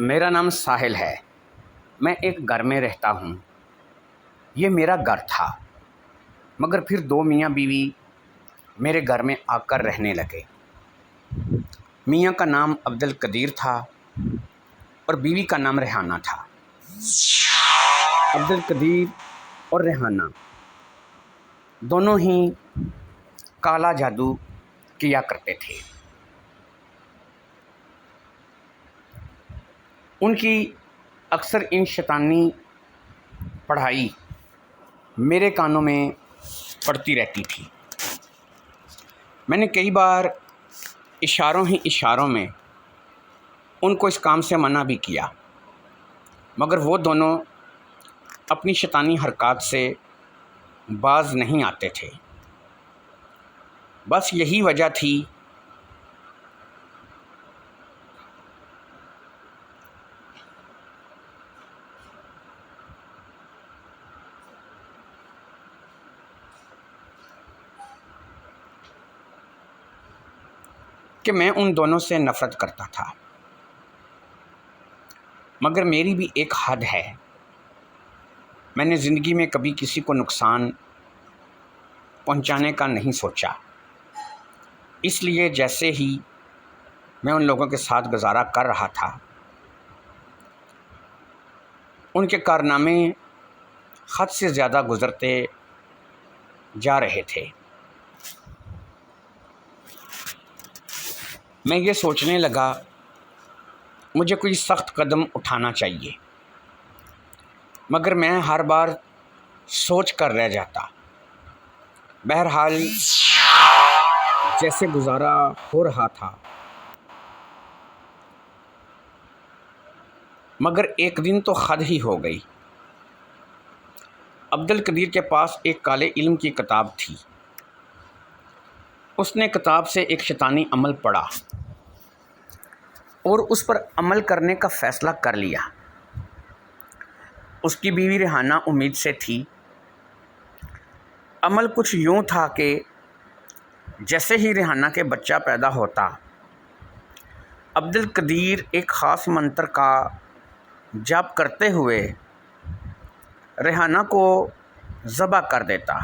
میرا نام ساحل ہے۔ میں ایک گھر میں رہتا ہوں۔ یہ میرا گھر تھا، مگر پھر دو میاں بیوی میرے گھر میں آ کر رہنے لگے۔ میاں کا نام عبدالقدیر تھا اور بیوی کا نام ریحانہ تھا۔ عبدالقدیر اور ریحانہ دونوں ہی کالا جادو کیا کرتے تھے۔ ان کی اکثر ان شیطانی پڑھائی میرے کانوں میں پڑتی رہتی تھی۔ میں نے کئی بار اشاروں میں ان کو اس کام سے منع بھی کیا، مگر وہ دونوں اپنی شیطانی حرکات سے باز نہیں آتے تھے۔ بس یہی وجہ تھی کہ میں ان دونوں سے نفرت کرتا تھا، مگر میری بھی ایک حد ہے۔ میں نے زندگی میں کبھی کسی کو نقصان پہنچانے کا نہیں سوچا، اس لیے جیسے ہی میں ان لوگوں کے ساتھ گزارا کر رہا تھا، ان کے کارنامے حد سے زیادہ گزرتے جا رہے تھے۔ میں یہ سوچنے لگا مجھے کوئی سخت قدم اٹھانا چاہیے، مگر میں ہر بار سوچ کر رہ جاتا۔ بہرحال جیسے گزارا ہو رہا تھا، مگر ایک دن تو حد ہی ہو گئی۔ عبدالقدیر کے پاس ایک کالے علم کی کتاب تھی۔ اس نے کتاب سے ایک شیطانی عمل پڑھا اور اس پر عمل کرنے کا فیصلہ کر لیا۔ اس کی بیوی ریحانہ امید سے تھی۔ عمل کچھ یوں تھا کہ جیسے ہی ریحانہ کے بچہ پیدا ہوتا، عبدالقدیر ایک خاص منتر کا جپ کرتے ہوئے ریحانہ کو ذبح کر دیتا،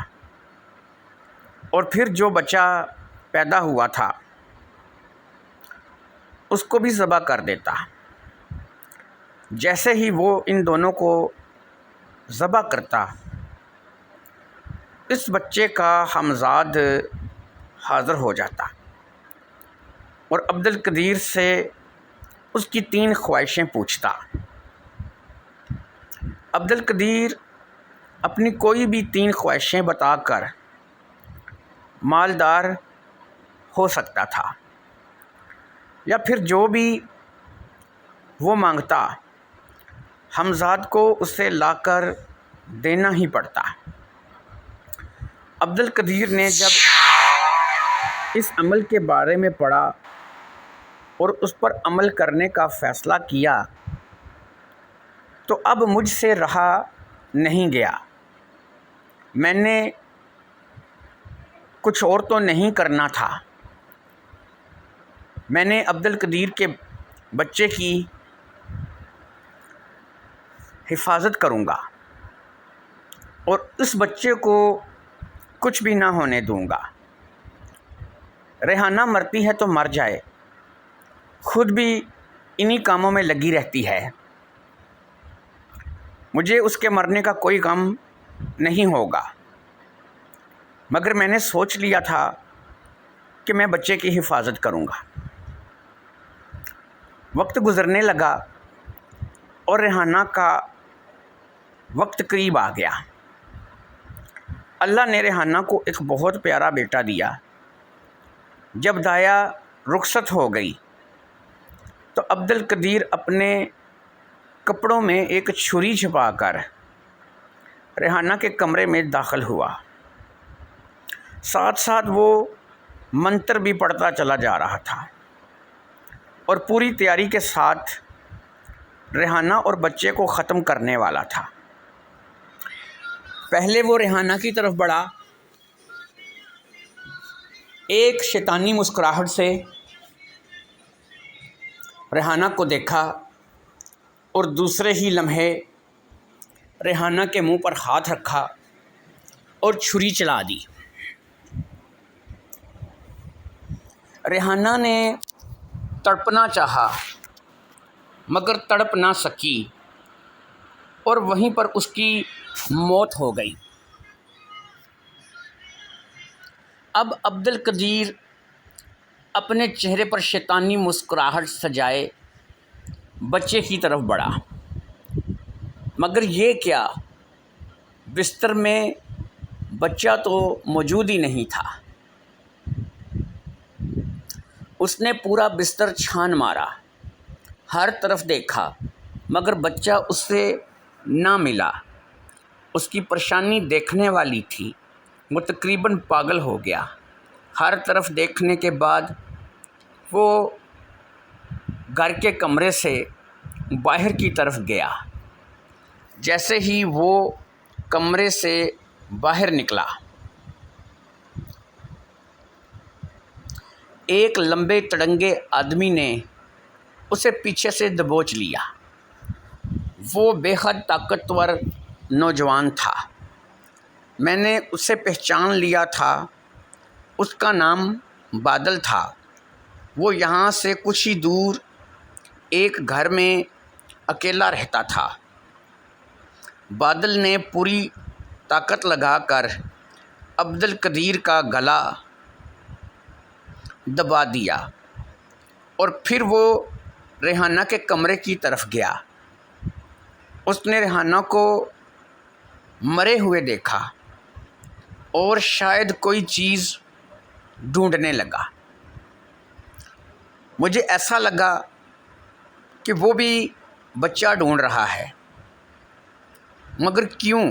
اور پھر جو بچہ پیدا ہوا تھا اس کو بھی ذبح کر دیتا۔ جیسے ہی وہ ان دونوں کو ذبح کرتا، اس بچے کا ہمزاد حاضر ہو جاتا اور عبدالقدیر سے اس کی 3 خواہشیں پوچھتا۔ عبدالقدیر اپنی کوئی بھی 3 خواہشیں بتا کر مالدار ہو سکتا تھا، یا پھر جو بھی وہ مانگتا ہمزاد کو اسے لا کر دینا ہی پڑتا۔ عبدالقدیر نے جب اس عمل کے بارے میں پڑھا اور اس پر عمل کرنے کا فیصلہ کیا تو اب مجھ سے رہا نہیں گیا۔ میں نے کچھ اور تو نہیں کرنا تھا۔ میں نے عبدالقدیر کے بچے کی حفاظت کروں گا اور اس بچے کو کچھ بھی نہ ہونے دوں گا۔ ریحانہ مرتی ہے تو مر جائے، خود بھی انہی کاموں میں لگی رہتی ہے، مجھے اس کے مرنے کا کوئی غم نہیں ہوگا۔ مگر میں نے سوچ لیا تھا کہ میں بچے کی حفاظت کروں گا۔ وقت گزرنے لگا اور ریحانہ کا وقت قریب آ گیا۔ اللہ نے ریحانہ کو ایک بہت پیارا بیٹا دیا۔ جب دایا رخصت ہو گئی تو عبدالقدیر اپنے کپڑوں میں ایک چھری چھپا کر ریحانہ کے کمرے میں داخل ہوا۔ ساتھ ساتھ وہ منتر بھی پڑھتا چلا جا رہا تھا اور پوری تیاری کے ساتھ ریحانہ اور بچے کو ختم کرنے والا تھا۔ پہلے وہ ریحانہ کی طرف بڑھا، ایک شیطانی مسکراہٹ سے ریحانہ کو دیکھا اور دوسرے ہی لمحے ریحانہ کے منہ پر ہاتھ رکھا اور چھری چلا دی۔ ریحانہ نے تڑپنا چاہا مگر تڑپ نہ سکی اور وہیں پر اس کی موت ہو گئی۔ اب عبدالقدیر اپنے چہرے پر شیطانی مسکراہٹ سجائے بچے کی طرف بڑھا، مگر یہ کیا، بستر میں بچہ تو موجود ہی نہیں تھا۔ اس نے پورا بستر چھان مارا، ہر طرف دیکھا مگر بچہ اس سے نہ ملا۔ اس کی پریشانی دیکھنے والی تھی، وہ تقریباً پاگل ہو گیا۔ ہر طرف دیکھنے کے بعد وہ گھر کے کمرے سے باہر کی طرف گیا۔ جیسے ہی وہ کمرے سے باہر نکلا، ایک لمبے تڑنگے آدمی نے اسے پیچھے سے دبوچ لیا۔ وہ بے حد طاقتور نوجوان تھا، میں نے اسے پہچان لیا تھا۔ اس کا نام بادل تھا۔ وہ یہاں سے کچھ ہی دور ایک گھر میں اکیلا رہتا تھا۔ بادل نے پوری طاقت لگا کر عبدالقدیر کا گلا دبا دیا اور پھر وہ ریحانہ کے کمرے کی طرف گیا۔ اس نے ریحانہ کو مرے ہوئے دیکھا اور شاید کوئی چیز ڈھونڈنے لگا۔ مجھے ایسا لگا کہ وہ بھی بچہ ڈھونڈ رہا ہے، مگر کیوں؟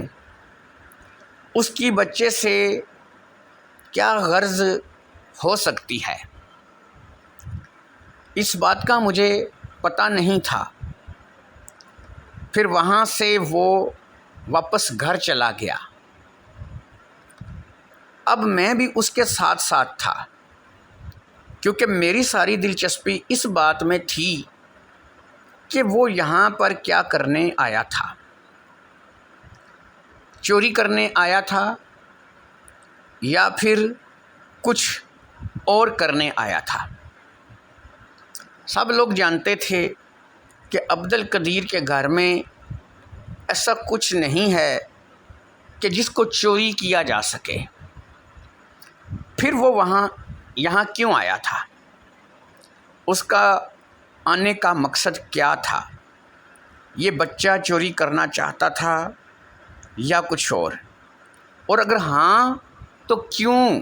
اس کی بچے سے کیا غرض ہو سکتی ہے؟ اس بات کا مجھے پتہ نہیں تھا۔ پھر وہاں سے وہ واپس گھر چلا گیا۔ اب میں بھی اس کے ساتھ ساتھ تھا، کیونکہ میری ساری دلچسپی اس بات میں تھی کہ وہ یہاں پر کیا کرنے آیا تھا۔ چوری کرنے آیا تھا یا پھر کچھ اور کرنے آیا تھا؟ سب لوگ جانتے تھے کہ عبدالقدیر کے گھر میں ایسا کچھ نہیں ہے کہ جس کو چوری کیا جا سکے۔ پھر وہ یہاں کیوں آیا تھا؟ اس کا آنے کا مقصد کیا تھا؟ یہ بچہ چوری کرنا چاہتا تھا یا کچھ اور اگر ہاں تو کیوں